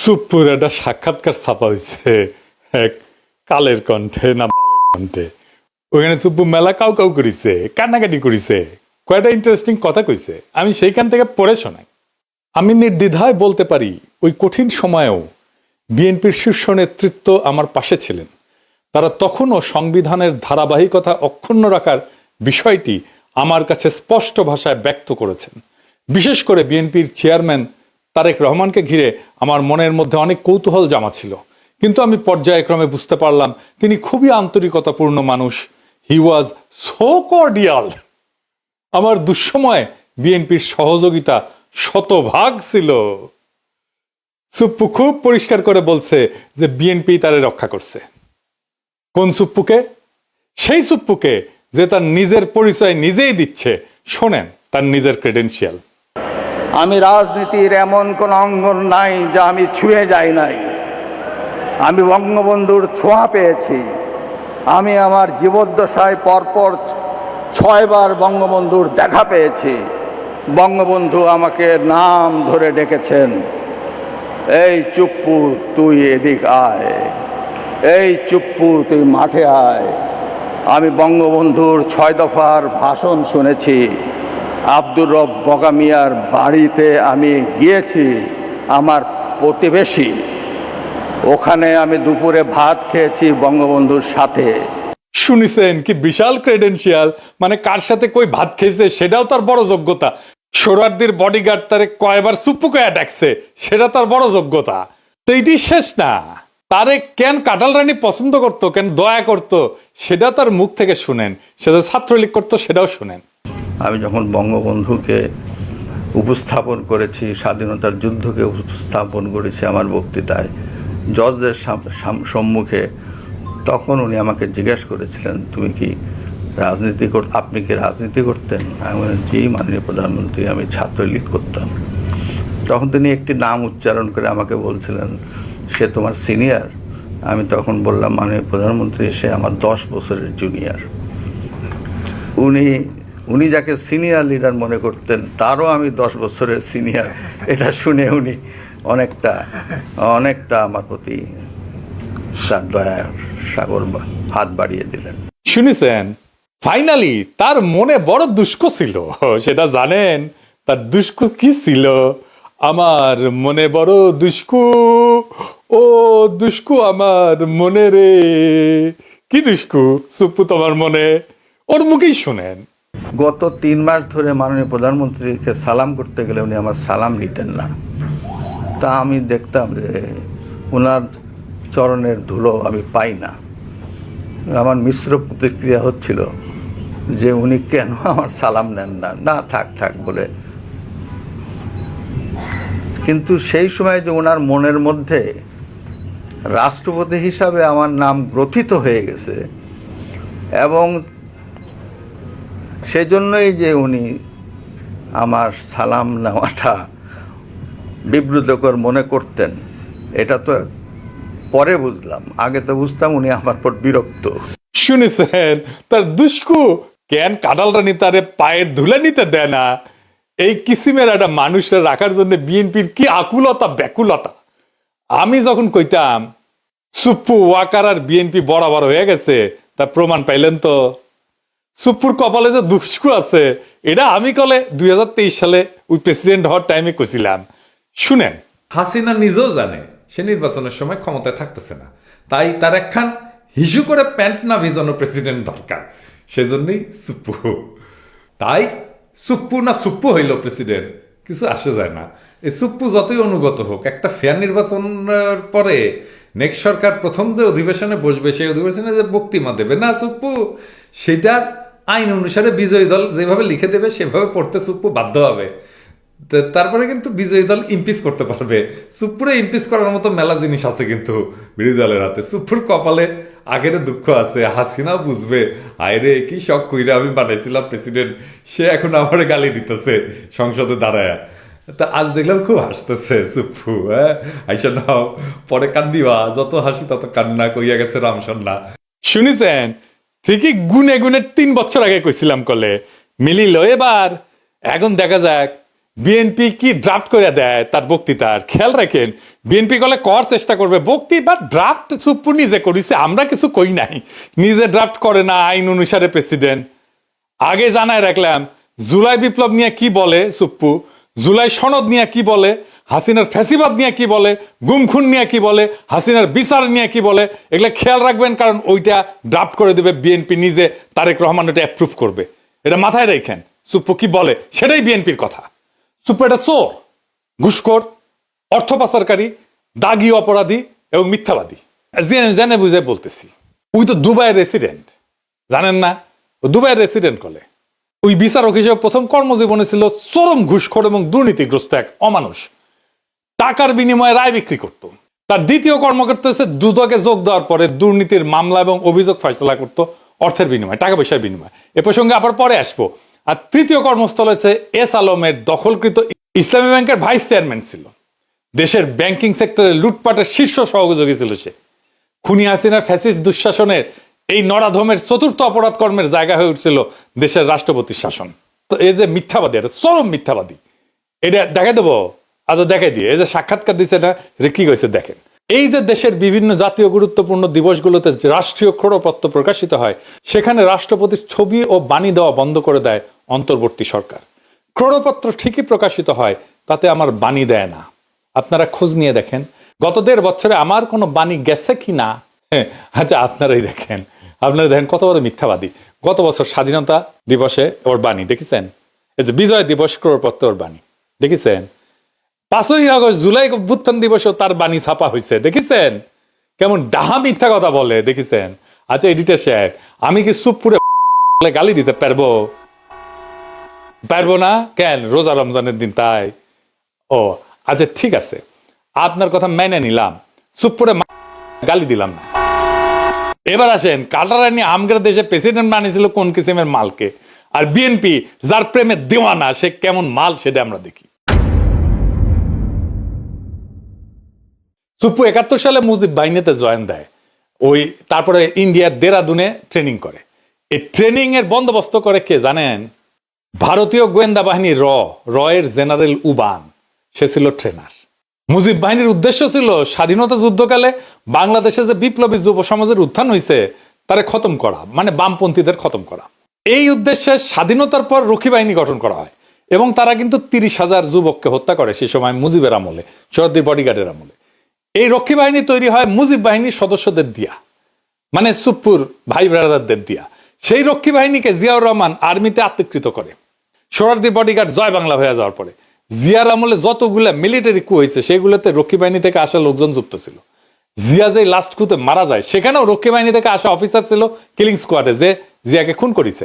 সুপ্পুর একটা সাক্ষাৎকার ছাপা হয়েছে এক কালের কণ্ঠে না বালের কণ্ঠে। ওখানে সুপ্পু মেলা কাউ কাউ করিছে, কান্নাকাটি করিছে, কয়টা ইন্টারেস্টিং কথা কইছে, আমি সেইখান থেকে পড়ে শোনাই। আমি নির্দ্বিধায় বলতে পারি ওই কঠিন সময়েও বিএনপির শীর্ষ নেতৃত্ব আমার পাশে ছিলেন। তারা তখনও সংবিধানের ধারাবাহিকতা অক্ষুণ্ণ রাখার বিষয়টি আমার কাছে স্পষ্ট ভাষায় ব্যক্ত করেছেন। বিশেষ করে বিএনপির চেয়ারম্যান তারেক রহমানকে ঘিরে আমার মনের মধ্যে অনেক কৌতূহল জমা ছিল, কিন্তু আমি পর্যায়ক্রমে বুঝতে পারলাম তিনি খুবই আন্তরিকতাপূর্ণ মানুষ। হি ওয়াজ সো কর্ডিয়াল। আমার দুঃসময়ে বিএনপির সহযোগিতা শতভাগ ছিল। সুপ্পু খুব পরিষ্কার করে বলছে যে বিএনপি তারে রক্ষা করছে। কোন সুপ্পুকে? সেই সুপ্পুকে যে তার নিজের পরিচয় নিজেই দিচ্ছে। শোনেন তার নিজের ক্রেডেনশিয়াল। আমি রাজনীতির এমন কোন অঙ্গন নাই যা আমি ছুঁয়ে যাই নাই। আমি বঙ্গবন্ধুর ছোঁয়া পেয়েছি। আমি আমার জীবদ্দশায় পরপর 6 বার বঙ্গবন্ধুর দেখা পেয়েছি। বঙ্গবন্ধু আমাকে নাম ধরে ডেকেছেন, এই চুপ্পু তুই এদিক আয়, এই চুপ্পু তুই মাঠে আয়। আমি বঙ্গবন্ধুর 6 দফার ভাষণ শুনেছি। আব্দুর রব বগা মিয়ার বাড়িতে আমি গিয়েছি, আমার প্রতিবেশী। ওখানে আমি দুপুরে ভাত খেয়েছি বঙ্গবন্ধুর সাথে। শুনিছেন কি বিশাল ক্রেডেনশিয়াল? মানে কার সাথে কই ভাত খেয়েছে সেটাও তার বড় যোগ্যতা। সোহরাওয়ার্দীর বডিগার্ড তারে কয়বার সুপ্পুকে ডাকছে সেটা তার বড় যোগ্যতা। তো এইটি শেষ না, তারে কেন কাঁঠাল রানী পছন্দ করতো, কেন দয়া করতো, সেটা তার মুখ থেকে শুনেন। সেটা ছাত্রলীগ করতো সেটাও শুনেন। আমি যখন বঙ্গবন্ধুকে উপস্থাপন করেছি, স্বাধীনতার যুদ্ধকে উপস্থাপন করেছি আমার বক্তৃতায় জজদের সম্মুখে, তখন উনি আমাকে জিজ্ঞেস করেছিলেন, তুমি কি আপনি কি রাজনীতি করতেন? আমি বললাম, জি মাননীয় প্রধানমন্ত্রী, আমি ছাত্রলীগ করতাম। তখন তিনি একটি নাম উচ্চারণ করে আমাকে বলছিলেন, সে তোমার সিনিয়র? আমি তখন বললাম, মাননীয় প্রধানমন্ত্রী, সে আমার 10 বছরের জুনিয়র। উনি যাকে সিনিয়র লিডার মনে করতেন তারও আমি 10 বছরের সিনিয়র। এটা শুনে উনি অনেকটা আমার প্রতি তার দয়ার সাগর হাত বাড়িয়ে দিলেন। শুনেছেন? ফাইনালি তার মনে বড় দুষ্ক ছিল। সেটা জানেন তার দুষ্ক কি ছিল? আমার মনে বড় দুষ্কু, ও দুষ্কু আমার মনে রে। কি দুষ্কু সুপ্পু তোমার মনে? ওর মুখেই শুনেন। গত 3 মাস ধরে মাননীয় প্রধানমন্ত্রীকে সালাম করতে গেলে উনি আমার সালাম নিতেন না। তা আমি দেখতাম যে ওনার চরণের ধুলো আমি পাই না। আমার মিশ্র প্রতিক্রিয়া হচ্ছিল যে উনি কেন আমার সালাম নেন না, না থাক বলে। কিন্তু সেই সময় যে ওনার মনের মধ্যে রাষ্ট্রপতি হিসাবে আমার নাম গ্রথিত হয়ে গেছে, এবং সেজন্যই যে উনি আমার সালাম নেওয়াটা বিব্রতকর মনে করতেন, এটা তো পরে বুঝলাম। আগে তো বুঝতাম উনি আমার পর বিরক্ত। শুনেছেন তার দুষ্কু কেন কাঁঠাল রানী তারে পায়ের ধুলে নিতে দেয় না? এই কিসিমের একটা মানুষের রাখার জন্য বিএনপির কি আকুলতা ব্যাকুলতা। আমি যখন কইতাম সুপ্পু ওয়াকার আর বিএনপি বরাবর হয়ে গেছে, তার প্রমাণ পাইলেন তো। সুপ্পুর কপালে যে দুষ্কু আছে এটা আমি কলে 2023 সালে ওই প্রেসিডেন্ট হওয়ার টাইমে কইছিলাম। শুনেন, হাসিনা নিজেও জানে সে নির্বাচনের সময় ক্ষমতায় থাকতেছে না, তাই তার একখান হিসু করে প্যান্ট না ভিজানো প্রেসিডেন্ট দরকার। সেজন্যই সুপ্পু। তাই সুপ্পু না সুপ্পু হইল প্রেসিডেন্ট, কিছু আসে যায় না। এই সুপ্পু যতই অনুগত হোক, একটা ফেয়ার নির্বাচনের পরে নেক্সট সরকার প্রথম যে অধিবেশনে বসবে, সেই অধিবেশনে যে বক্তৃতা দেবে না সুপ্পু, সেটার আইন অনুসারে বিজয়ী দল যেভাবে লিখে দেবে সেভাবে পড়তে সুপ্পু বাধ্য হবে। তারপরে কিন্তু বিজয়ী দল ইমপিচ করতে পারবে। সুপ্পুরে ইমপিচ করার মতো মেলা জিনিস আছে কিন্তু বিরোধী দলের হাতে। সুপ্পুর কপালে আগের দুঃখ আছে, হাসিনা বুঝবে, আয়রে কি শখ কইরা আমি বানাইছিলাম প্রেসিডেন্ট, সে এখন আমার গালি দিতেছে সংসদে দাঁড়ায়। তা আজ দেখলাম খুব হাসতেছে সুপ্পু। আইসা নাও, পরে কান্দিবা, যত হাসি তত কান্না, কইয়া গেছে রামসন্না। শুনিছেন? ঠিকই গুনে গুনে 3 বছর আগে কইছিলাম কলে মিলিল এবার। এখন দেখা যাক বিএনপি কি ড্রাফট করে দেয় তার বক্তৃতার খেয়াল রাখেন। বিএনপি গলে করার চেষ্টা করবে বক্তৃতা ড্রাফট সুপ্পু নিজে করিছে, আমরা কিছু কই নাই, নিজে ড্রাফট করে না আইন অনুসারে প্রেসিডেন্ট। আগে জানায় রাখলাম জুলাই বিপ্লব নিয়ে কি বলে সুপ্পু, জুলাই সনদ নিয়ে কি বলে, হাসিনার ফ্যাসিবাদ নিয়ে কি বলে, গুমখুন নিয়ে কি বলে, হাসিনার বিচার নিয়ে কি বলে, এগুলো খেয়াল রাখবেন, কারণ ওইটা ড্রাফট করে দেবে বিএনপি নিজে, তারেক রহমান ওটা অ্যাপ্রুভ করবে। এটা মাথায় রাখেন সুপ্পু কি বলে সেটাই বিএনপির কথা। সুপ্পু এটা চোর, ঘুষখোর, অর্থ পাচারকারী, দাগী অপরাধী এবং মিথ্যাবাদী। জেনে বুঝে বলতেছি, ওই তো দুবাইয়ের রেসিডেন্ট, জানেন না? ও দুবাইয়ের রেসিডেন্ট কলে ওই বিচারক হিসেবে প্রথম কর্মজীবনে ছিল চরম ঘুষখোর এবং দুর্নীতিগ্রস্ত এক অমানুষ, টাকার বিনিময়ে রায় বিক্রি করত। তার দ্বিতীয় কর্মকর্তা হচ্ছে দুদকে যোগ দেওয়ার পরে দুর্নীতির মামলা এবং অভিযোগ ফয়সলা করত অর্থের বিনিময়ে, টাকা পয়সার বিনিময়ে। এ প্রসঙ্গে আবার পরে আসবো। আর তৃতীয় কর্মস্থল হচ্ছে এস আলমের দখলকৃত ইসলামী ব্যাংকের ভাইস চেয়ারম্যান ছিল, দেশের ব্যাংকিং সেক্টরে লুটপাটের শীর্ষ সহযোগী ছিল সে। খুনি হাসিনার ফ্যাসিস্ট দুঃশাসনের এই নরাধমের চতুর্থ অপরাধ কর্মের জায়গা হয়ে উঠছিল দেশের রাষ্ট্রপতির শাসন। তো এই যে মিথ্যাবাদী, এটা চরম মিথ্যাবাদী, এটা দেখাই দেবো। আচ্ছা দেখাই দিয়ে, এই যে সাক্ষাৎকার দিচ্ছে না, এটা কি কইছে দেখেন। এই যে দেশের বিভিন্ন জাতীয় গুরুত্বপূর্ণ দিবসগুলোতে রাষ্ট্রীয় ক্রোড়পত্র প্রকাশিত হয়, সেখানে রাষ্ট্রপতির ছবি ও বাণী দেওয়া বন্ধ করে দেয় অন্তর্বর্তী সরকার। ক্রোড়পত্র ঠিকই প্রকাশিত হয়, তাতে আমার বাণী দেয় না। আপনারা খোঁজ নিয়ে দেখেন গত 1.5 বছরে আমার কোনো বাণী গেছে কি না। আচ্ছা আপনারাই দেখেন, আপনারা দেখেন কত বড় মিথ্যাবাদী। গত বছর স্বাধীনতা দিবসে ওর বাণী দেখেছেন, এই যে বিজয় দিবস ক্রোড়পত্র ওর বাণী দেখেছেন। 5ই আগস্ট জুলাই অভ্যুত্থান দিবসেও তার বাণী ছাপা হয়েছে দেখেছেন। কেমন ডাহা মিথ্যা কথা বলে দেখেছেন। আচ্ছা এডিটর সাহেব, আমি কি সুপ্পুরে গালি দিতে পারবো? পারবো না কেন? রোজা রমজানের দিন তাই। ও আচ্ছা ঠিক আছে, আপনার কথা মেনে নিলাম, সুপ্পুরে গালি দিলাম না। এবার আসেন, কাটারানি আমগের দেশে প্রেসিডেন্ট বানিয়েছিল কোন কিসিমের মালকে, আর বিএনপি যার প্রেমে দেওয়ানা সে কেমন মাল সেটা আমরা দেখি। সুপ্পু 71 সালে মুজিব বাহিনীতে জয়েন দেয়, ওই তারপরে ইন্ডিয়ার দেরাদুনে ট্রেনিং করে। এই ট্রেনিং এর বন্দোবস্ত করে কে জানেন? ভারতীয় গোয়েন্দা বাহিনী রয়ের জেনারেল উবান, সে ছিল ট্রেনার। মুজিব বাহিনীর উদ্দেশ্য ছিল স্বাধীনতা যুদ্ধকালে বাংলাদেশে যে বিপ্লবী যুব সমাজের উত্থান হয়েছে তারে খতম করা, মানে বামপন্থীদের খতম করা। এই উদ্দেশ্যে স্বাধীনতার পর রক্ষী বাহিনী গঠন করা হয় এবং তারা কিন্তু 30,000 যুবককে হত্যা করে সে সময় মুজিবের আমলে, শহীদের বডিগার্ডের আমলে। এই রক্ষী বাহিনী তৈরি হয় মুজিব বাহিনীর সদস্যদের দিয়া, মানে সুপ্পুর ভাই ব্রাদারদের দিয়া। সেই রক্ষী বাহিনীকে জিয়াউর রহমান আর্মিতে আত্মীকৃত করে। সোহরাওয়ার্দী বডিগার্ড জয় বাংলা হয়ে যাওয়ার পরে জিয়ার আমলে যতগুলা মিলিটারি কু হয়েছে সেগুলোতে রক্ষী বাহিনী থেকে আসা লোকজন যুক্ত ছিল। জিয়া যে লাস্ট কুতে মারা যায় সেখানেও রক্ষী বাহিনী থেকে আসা অফিসার ছিল কিলিং স্কোয়াডে, যে জিয়াকে খুন করেছে।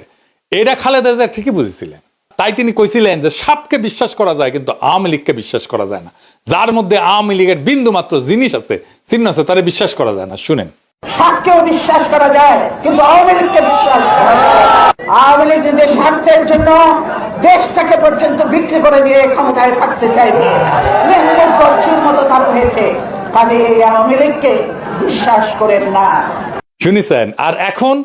এটা খালেদা জিয়া ঠিকই বুঝেছিলেন, তাই তিনি কইছিলেন যে সাপকে বিশ্বাস করা যায় কিন্তু আওয়ামী লীগকে বিশ্বাস করা যায় না। যার মধ্যে আওয়ামী লীগের বিন্দু মাত্র জিনিস আছে, চিহ্ন আছে, তারে বিশ্বাস করা যায় না। শুনেন, সাপকেও বিশ্বাস করা যায় কিন্তু আওয়ামী লীগকে বিশ্বাস করা যায় না। আওয়ামী লীগ নিজের স্বার্থের জন্য দেশটাকে পর্যন্ত বিক্রি করে দিয়ে ক্ষমতায় থাকতে চাইবে, লেঙ্গুর মতো তার হয়েছে। কাজে এই আওয়ামী লীগকে বিশ্বাস করেন না। শুনেছেন? আর এখন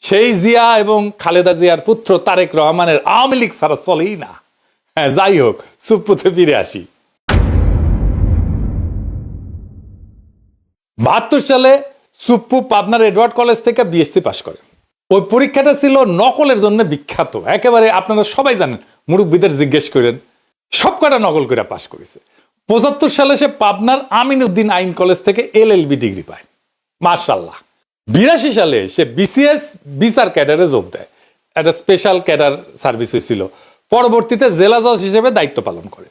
সেই জিয়া এবং খালেদা জিয়ার পুত্র তারেক রহমানের আওয়ামী লীগ ছাড়া চলেই না। হ্যাঁ, যাই হোক, সুপ্পুতে ফিরে আসি। 72 সালে সুপ্পু পাবনার এডওয়ার্ড কলেজ থেকে বিএসসি পাশ করে। ওই পরীক্ষাটা ছিল নকলের জন্য বিখ্যাত, একেবারে আপনারা সবাই জানেন, মুরব্বীদের জিজ্ঞেস করেন, সব কটা নকল করে পাশ করেছে। 75 সালে সে পাবনার আমিনউদ্দিন আইন কলেজ থেকে LLB ডিগ্রি পায়, মাশাআল্লাহ। 82 সালে সে BCS বিচার ক্যাডারে যোগ দেয়, একটা স্পেশাল ক্যাডার সার্ভিস হয়েছিল। পরবর্তীতে জেলা জজ হিসেবে দায়িত্ব পালন করে।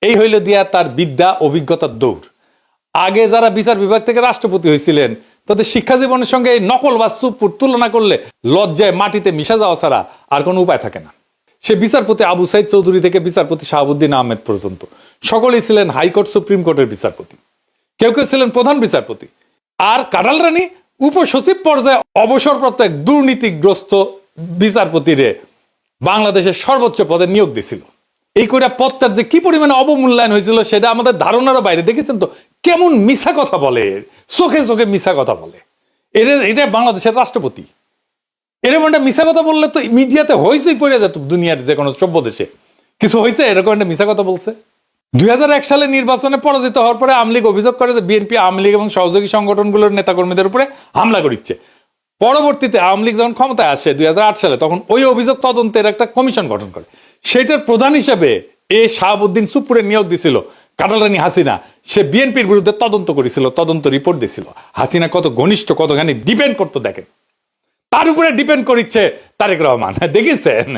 এই হইল দিয়া তার বিদ্যা অভিজ্ঞতার দৌড়। আগে যারা বিচার বিভাগ থেকে রাষ্ট্রপতি হয়েছিলেন তাদের শিক্ষা জীবনের সঙ্গে এই নকল বা সুপ্পুর তুলনা করলে লজ্জায় মাটিতে মিশা যাওয়া ছাড়া আর কোনো উপায় থাকে না। সে বিচারপতি আবু সাইদ চৌধুরী থেকে বিচারপতি শাহাবুদ্দিন আহমেদ পর্যন্ত সকলেই ছিলেন হাইকোর্ট সুপ্রিম কোর্টের বিচারপতি, কেউ কেউ ছিলেন প্রধান বিচারপতি। আর কাঁঠাল রানী উপসচিব পর্যায়ে অবসরপ্রাপ্ত এক দুর্নীতিগ্রস্ত বিচারপতিরে বাংলাদেশের সর্বোচ্চ পদে নিয়োগ দিছিল। এই কইরা পদটার যে কি পরিমাণে অবমূল্যায়ন হয়েছিল সেটা আমাদের ধারণারও বাইরে। দেখেছেন তো কেমন মিছা কথা বলে, চোখে চোখে মিছা কথা বলে। এটা বাংলাদেশের রাষ্ট্রপতি। এরকম একটা মিছা কথা বললে তো মিডিয়াতে হইচই পড়ে যেত দুনিয়ার যে কোনো সভ্য দেশে। কিছু হয়েছে? এরকম একটা মিছা কথা বলছে। 2001 সালে নির্বাচনে পরাজিত হওয়ার পরে আওয়ামী লীগ অভিযোগ করে যে বিএনপি, আওয়ামী লীগ এবং সহযোগী সংগঠনগুলোর নেতাকর্মীদের উপরে হামলা করছে। পরবর্তীতে আওয়ামী লীগ যখন ক্ষমতায় আসে 2008 সালে, তখন ওই অভিযোগ তদন্তের একটা কমিশন গঠন করে। সেটার প্রধান হিসেবে শাহাবুদ্দিন সুপ্পুরে নিয়োগ দিছিল কাটাল রানী হাসিনা। সে বিএনপির বিরুদ্ধে তদন্ত করেছিল, তদন্ত রিপোর্ট দিছিল। হাসিনা কত ঘনিষ্ঠ, কতখানি ডিপেন্ড করতো দেখেন, তার উপরে ডিপেন্ড করিচ্ছে তারেক রহমান। দেখেছেন?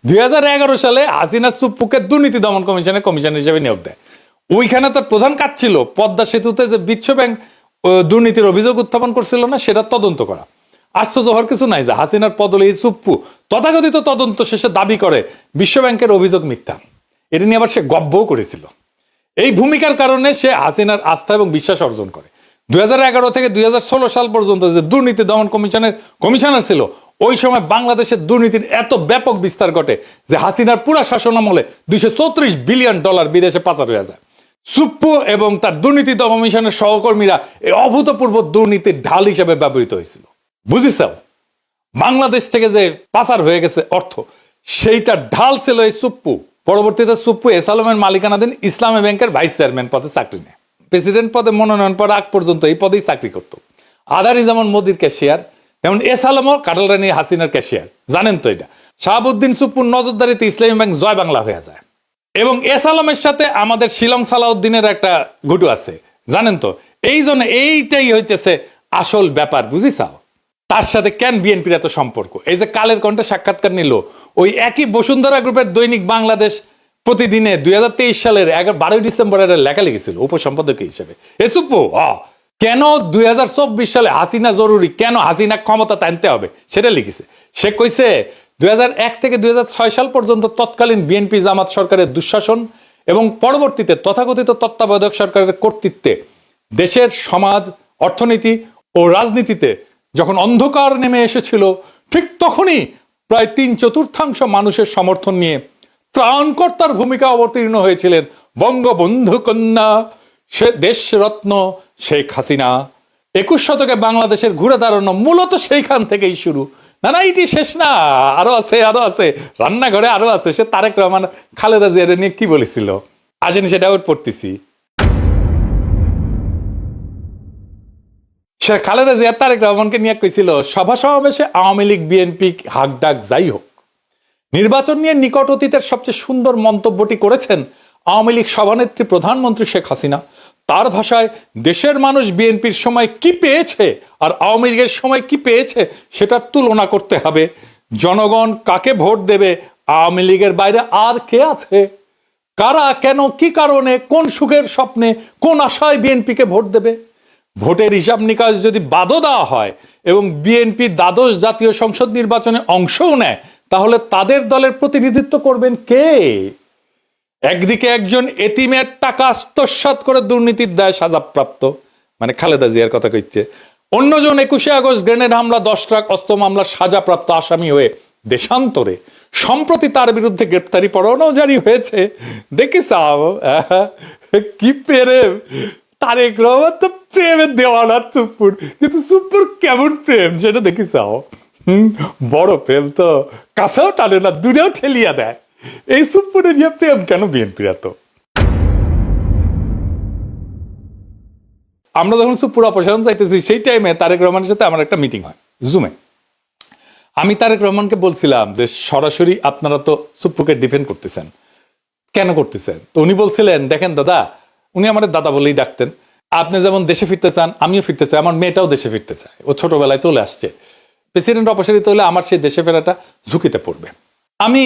2011 সালে হাসিনা সুপ্পুকে দুর্নীতি দমন কমিশনের কমিশনার হিসেবে নিয়োগ দেয়। ওইখানে তার প্রধান কাজ ছিল পদ্মা সেতুতে যে বিশ্ব ব্যাংক দুর্নীতির অভিযোগ উত্থাপন করছিল না, সেটা তদন্ত করা। আশ্চর্য হওয়ার কিছু নাই যে হাসিনার পদলে এই সুপ্পু তথাকথিত তদন্ত শেষে দাবি করে বিশ্ব ব্যাংকের অভিযোগ মিথ্যা। এটা নিয়ে আবার সে গব্বও করেছিল। এই ভূমিকার কারণে সে হাসিনার আস্থা এবং বিশ্বাস অর্জন করে। 2011 থেকে 2016 সাল পর্যন্ত যে দুর্নীতি দমন কমিশনের কমিশনার ছিল, ওই সময় বাংলাদেশের দুর্নীতির এত ব্যাপক বিস্তার ঘটে যে হাসিনার পুরা শাসন আমলে $234 বিলিয়ন বিদেশে পাচার হয়ে যায়। সুপ্পু এবং তার দুর্নীতি দমন কমিশনের সহকর্মীরা এই অভূতপূর্ব দুর্নীতির ঢাল হিসেবে ব্যবহৃত হয়েছিল। বুঝিস? বাংলাদেশ থেকে যে পাচার হয়ে গেছে অর্থ, সেইটা ঢাল ছিল এই সুপ্পু। পরবর্তীতে সুপ্পু এস আলমের মালিকানাধীন ইসলামী ব্যাংকের ভাইস চেয়ারম্যান পদে চাকরি নেয়। প্রেসিডেন্ট পদে মনোনয়ন পাওয়ার আগ পর্যন্ত এই পদেই চাকরি করত। আদানি যেমন মোদির ক্যাশিয়ার, তেমন এস আলমও কাটাল রানী হাসিনার ক্যাশিয়ার। জানেন তো এটা? শাহাবুদ্দিন সুপ্পুর নজরদারিতে ইসলামী ব্যাংক জয় বাংলা হয়ে যায়। এবং এস আলমের সাথে আমাদের শিলং সালাউদ্দিনের একটা ঘুটু আছে, জানেন তো? এই জন্য এইটাই হইতেছে আসল ব্যাপার। বুঝিসাও? তার সাথে কেন বিএনপির এত সম্পর্ক? এই যে কালের কণ্ঠে সাক্ষাৎকার নিল, ওই একই বসুন্ধরা গ্রুপের দৈনিক বাংলাদেশ প্রতিদিনে 2023 সালের 12 ডিসেম্বরের লেখা লিখেছিল উপসম্পাদক হিসেবে। এসুপু কেন 2024 সালে হাসিনা জরুরি, কেন হাসিনা ক্ষমতা টানতে হবে, সেটা লিখেছে। সে কইছে 2001 থেকে 2006 সাল পর্যন্ত তৎকালীন বিএনপি জামাত সরকারের দুঃশাসন এবং পরবর্তীতে তথাকথিত তত্ত্বাবধায়ক সরকারের কর্তৃত্বে দেশের সমাজ, অর্থনীতি ও রাজনীতিতে যখন অন্ধকার নেমে এসেছিল, ঠিক তখনই প্রায় 3/4 মানুষের সমর্থন নিয়ে ত্রাণকর্তার ভূমিকা অবতীর্ণ হয়েছিলেন বঙ্গবন্ধু কন্যা দেশরত্ন শেখ হাসিনা। 21 শতকে বাংলাদেশের ঘুরে দাঁড়ানো মূলত সেইখান থেকেই শুরু। না না, এটি শেষ না, আরো আছে, আরো আছে, রান্নাঘরে আরো আছে। সে তারেক রহমান খালেদা জিয়ার নিয়ে কি বলেছিল, আসেন সেটা ওর পড়তেছি। সে খালেদা জিয়া তারেক রহমানকে নিয়ে কইছিল, সভা সমাবেশে আওয়ামী লীগ বিএনপি হাক ডাক যাই হোক, নির্বাচন নিয়ে নিকট অতীতের সবচেয়ে সুন্দর মন্তব্যটি করেছেন আওয়ামী লীগ সভানেত্রী প্রধানমন্ত্রী শেখ হাসিনা। তার ভাষায়, দেশের মানুষ বিএনপির সময় কি পেয়েছে আর আওয়ামী লীগের সময় কি পেয়েছে সেটার তুলনা করতে হবে। জনগণ কাকে ভোট দেবে, আওয়ামী লীগের বাইরে আর কে আছে? কারা, কেন, কি কারণে, কোন সুখের স্বপ্নে, কোন আশায় বিএনপিকে ভোট দেবে? ভোটের হিসাব নিকাশ যদি বাদও দেওয়া হয় এবং বিএনপি দ্বাদশ জাতীয় সংসদ নির্বাচনে অংশও নেয়, তাহলে তাদের দলের প্রতিনিধিত্ব করবেন কে? একদিকে একজন এতিমের টাকা আত্মসাৎ করে দুর্নীতির দায়ে সাজাপ্রাপ্ত, মানে খালেদা জিয়ার কথা কইছে, অন্যজন 21শে আগস্ট গ্রেনেড হামলা, 10 ট্রাক অস্ত্র মামলার সাজাপ্রাপ্ত আসামি হয়ে দেশান্তরে। সম্প্রতি তার বিরুদ্ধে গ্রেপ্তারি পরোয়ানাও জারি হয়েছে। দেখিস কি প্রেম! তারেক রহমান তো প্রেমের দেওয়ানা সুপ্পুর, কিন্তু সুপ্পুর কেমন প্রেম সেটা দেখিস। বড় প্রেম তো কাছেও টানে না, দূরেও ঠেলিয়া দেয়। এই সুপ্পুরে নিয়ে প্রেম কেন বিএনপির এত? আমরা যখন সুপ্পুর অপসারণ চাইতেছি, সেই টাইমে তারেক রহমানের সাথে আমার একটা মিটিং হয় জুমে। আমি তারেক রহমানকে বলছিলাম যে সরাসরি আপনারা তো সুপ্পুকে ডিফেন্ড করতেছেন, কেন করতেছেন? তো উনি বলছিলেন, দেখেন দাদা, উনি আমার দাদা বলেই ডাকতেন, আপনি যেমন দেশে ফিরতে চান, আমিও ফিরতে চাই, আমার মেয়েটাও দেশে ফিরতে চায়, ও ছোটবেলায় চলে আসছে। প্রেসিডেন্ট অপসারিত হলে আমার সেই দেশে ফেরাটা ঝুঁকিতে পড়বে। আমি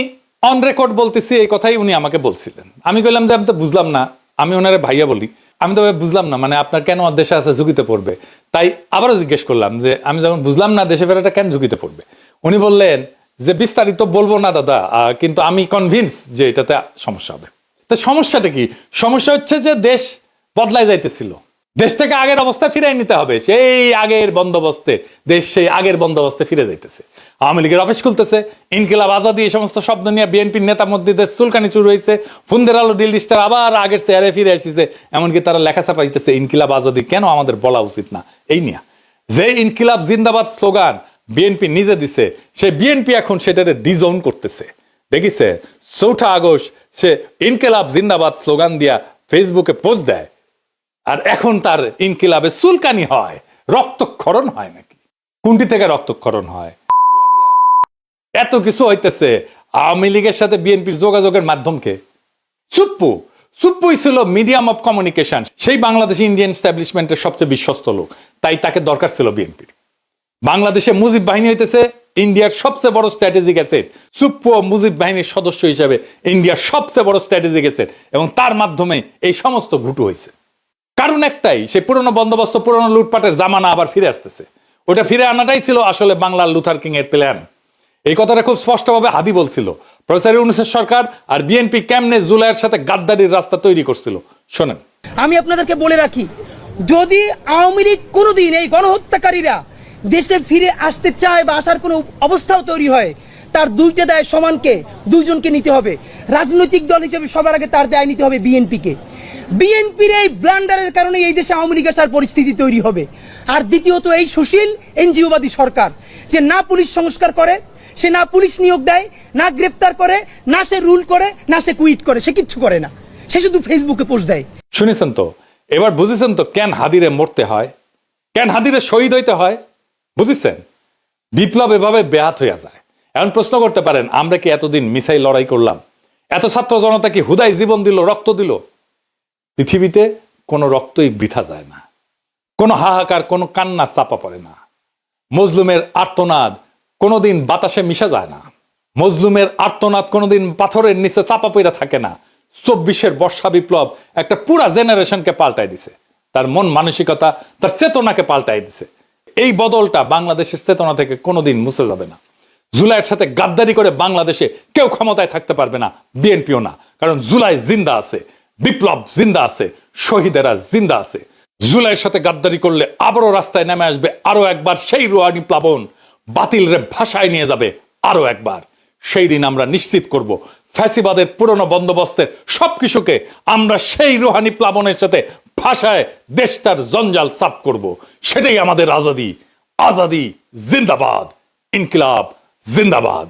অন রেকর্ড বলতেছি, এই কথাই উনি আমাকে বলছিলেন। আমি বললাম যে আমি তো বুঝলাম না, আমি ওনারে ভাইয়া বলি, আমি তো বুঝলাম না, মানে আপনার কেন দেশে আছে ঝুঁকিতে পড়বে? তাই আবারও জিজ্ঞেস করলাম যে আমি যখন বুঝলাম না দেশে ফেরাটা কেন ঝুঁকিতে পড়বে, উনি বললেন যে বিস্তারিত বলবো না দাদা, কিন্তু আমি কনভিন্স যে এটাতে সমস্যা হবে। তো সমস্যাটা কি? সমস্যা হচ্ছে যে দেশ বদলায় যাইতেছিল, দেশটাকে আগের অবস্থায় ফিরে নিতে হবে। সেই আগের বন্দোবস্তে, দেশ সেই আগের বন্দোবস্তে ফিরে যাইতেছে। আওয়ামী লীগের অফিস খুলতেছে, ইনকিলাব আজাদি, এই সমস্ত শব্দ নিয়ে বিএনপির নেতার মধ্যে দেশ চুলকানি শুরু হয়েছে। ফুন্দের আলো দিল্লি স্টার আবার আগের চেয়ারে ফিরে এসেছে, এমনকি তারা লেখা ছাপাইতেছে ইনকিলাব আজাদি কেন আমাদের বলা উচিত না। এই নিয়ে যে ইনকিলাব জিন্দাবাদ স্লোগান বিএনপি নিজে দিছে, সে বিএনপি এখন সেটারে ডিজোন করতেছে। দেখিছে 4 আগস্ট সে ইনকিলাব জিন্দাবাদ স্লোগান দিয়া ফেসবুকে পোস্ট দেয়, আর এখন তার ইনকিলাবে চুলকানি হয়, রক্তক্ষরণ হয় নাকি? কোনটি থেকে রক্তক্ষরণ হয়? এত কিছু হইতেছে, আওয়ামী লীগের সাথে বিএনপির যোগাযোগের মাধ্যমকে সুপ্পুই ছিল মিডিয়াম অফ কমিউনিকেশন। সেই বাংলাদেশ ইন্ডিয়ান এস্টাবলিশমেন্টের সবচেয়ে বিশ্বস্ত লোক, তাই তাকে দরকার ছিল বিএনপির। বাংলাদেশে মুজিব বাহিনী হইতেছে ইন্ডিয়ার সবচেয়ে বড় স্ট্র্যাটেজিক অ্যাসেট। সুপ্পু মুজিব বাহিনীর সদস্য হিসেবে ইন্ডিয়ার সবচেয়ে বড় স্ট্র্যাটেজিক অ্যাসেট, এবং তার মাধ্যমে এই সমস্ত ভুটু হয়েছে। কারণ একটাই, সে পুরনো বন্দোবস্ত, পুরনো লুটপাটের জামানা আবার ফিরে আসতেছে। ওটা ফিরে আনাটাই ছিল আসলে বাংলার লুথার কিং এর প্ল্যান। এই কথাটা খুব স্পষ্টভাবে হাদি বলছিল। প্রফেসর ইউনূসের সরকার আর বিএনপি কেমনে জুলাইয়ের সাথে গাদ্দারির রাস্তা তৈরি করছিল শোনেন। আমি আপনাদেরকে বলে রাখি, যদি আওয়ামী লীগ কোনোদিন এই গণহত্যাকারীরা দেশে ফিরে আসতে চায় বা আসার কোনো অবস্থাও তৈরি হয়, তার দুইটা দায় সমানকে, দুইজনকে নিতে হবে। রাজনৈতিক দল হিসেবে সবার আগে তার দায় নিতে হবে বিএনপিকে। বিএনপির এই ব্লান্ডারের কারণে এই দেশে আওয়ামী লীগের আসার পরিস্থিতি তৈরি হবে। আর দ্বিতীয়ত, এই সুশীল এনজিওবাদী সরকার যে না পুলিশ সংস্কার করে, সে না পুলিশ নিয়োগ দেয়, না গ্রেপ্তার করে, না সে রুল করে, না সে কুইট করে, সে কিচ্ছু করে না, সে শুধু ফেসবুকে পোস্ট দেয়। শুনেছেন তো, এবার বুঝেছেন তো কেন হাদিরে মরতে হয়, কেন হাদিরে শহীদ হইতে হয়? বুঝেছেন? বিপ্লব এভাবে ব্যাহত হইয়া যায়। এখন প্রশ্ন করতে পারেন, আমরা কি এতদিন মিসাইল লড়াই করলাম? এত ছাত্র জনতা কি হুদাই জীবন দিল, রক্ত দিল? পৃথিবীতে কোনো রক্তই বৃথা যায় না, কোনো হাহাকার, কোনো কান্না চাপা পড়ে না। মজলুমের আর্তনাদ কোনোদিন বাতাসে মিশা যায় না, মজলুমের আর্তনাদ কোনোদিন পাথরের নিচে চাপা পড়ে থাকে না। 24-এর বর্ষা বিপ্লব একটা পুরা জেনারেশনকে পাল্টাই দিছে, তার মন মানসিকতা, তার চেতনাকে পাল্টাই দিছে। এই বদলটা বাংলাদেশের চেতনা থেকে কোনোদিন মুছে যাবে না। জুলাইয়ের সাথে গাদ্দারি করে বাংলাদেশে কেউ ক্ষমতায় থাকতে পারবে না, বিএনপিও না। কারণ জুলাই জিন্দা আছে, বিপ্লব জিন্দা আছে, শহীদেরা জিন্দা আছে। জুলাইয়ের সাথে গাদ্দারি করলে আবারও রাস্তায় নেমে আসবে আরো একবার সেই রুহানি প্লাবন, বাতিল রে ভাষায় নিয়ে যাবে আরো একবার। সেই দিন আমরা নিশ্চিত করব ফ্যাসিবাদের পুরনো বন্দোবস্তের সবকিছুকে আমরা সেই রুহানি প্লাবনের সাথে ভাষায় দেশটার জঞ্জাল সাফ করব। সেটাই আমাদের আজাদি। আজাদি জিন্দাবাদ, ইনকিলাব জিন্দাবাদ।